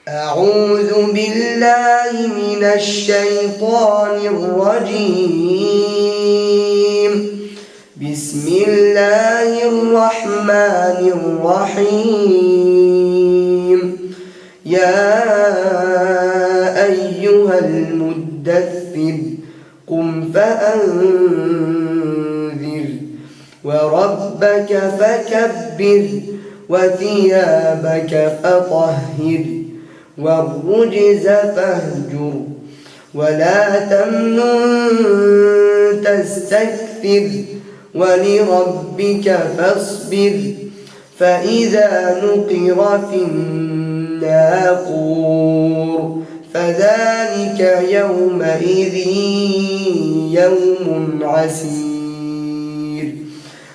أعوذ بالله من الشيطان الرجيم. بسم الله الرحمن الرحيم. يا أيها المدثر قم فأنذر وربك فكبر وثيابك فطهر والرجز فاهجر ولا تمنن تستكثر ولربك فاصبر فإذا نقر في الناقور فذلك يومئذ يوم عسير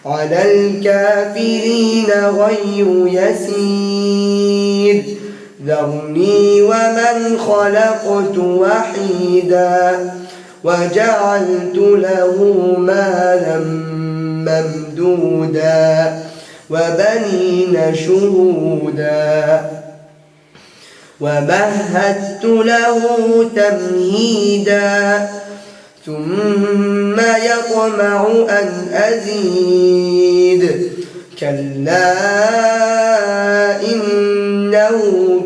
على الكافرين غير يسير ذرني ومن خلقت وحيدا وجعلت له مالا ممدودا وبنين شهودا ومهدت له تمهيدا ثم يطمع أن أزيد كلا إنه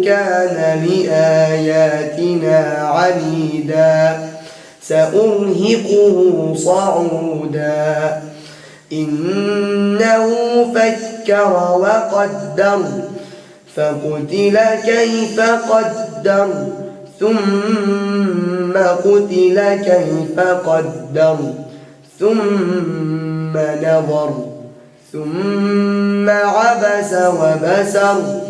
كان لآياتنا عنيدا سأرهقه صعودا إنه فكر وقدر فقتل كيف قدر ثم قتل كيف قدر ثم نظر ثم عبس وبسر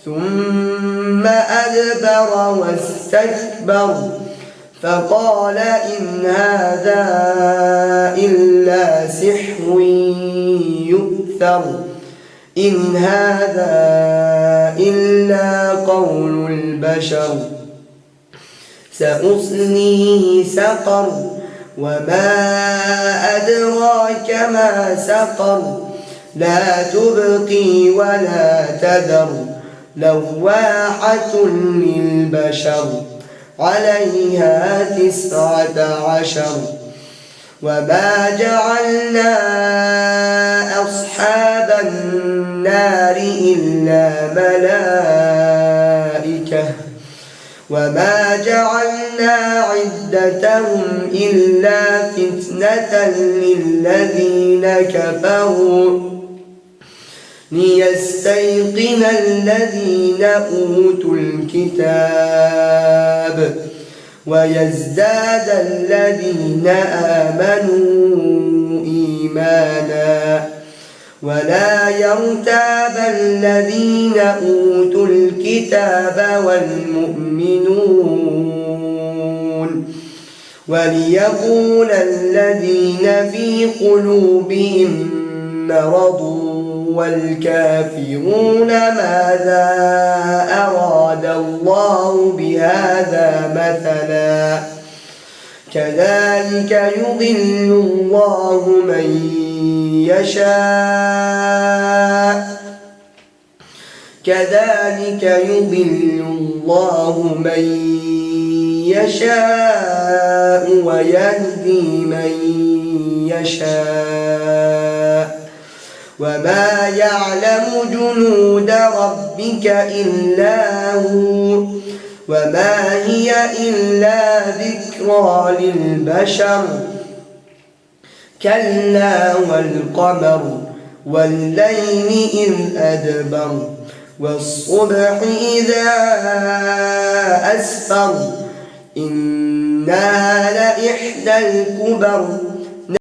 ثم أدبر واستكبر فقال إن هذا إلا سحر يؤثر إن هذا إلا قول البشر سأصليه سقر وما أدراك ما سقر لا تبقي ولا تذر لواحة للبشر عليها 19 وما جعلنا أصحاب النار إلا ملائكة وما جعلنا عدتهم إلا فتنة للذين كفروا ليستيقن الذين أوتوا الكتاب ويزداد الذين آمنوا إيمانا ولا يرتاب الذين أوتوا الكتاب والمؤمنون وليقول الذين في قلوبهم مرض والكافرون ماذا أراد الله بهذا مثلا كذلك يضل الله من يشاء كذلك يضل الله من يشاء ويهدي من يشاء وما يعلم جنود ربك إلا هو وما هي إلا ذكرى للبشر كلا والقمر والليل إذ أدبر والصبح إذا أسفر إنها لإحدى الكبر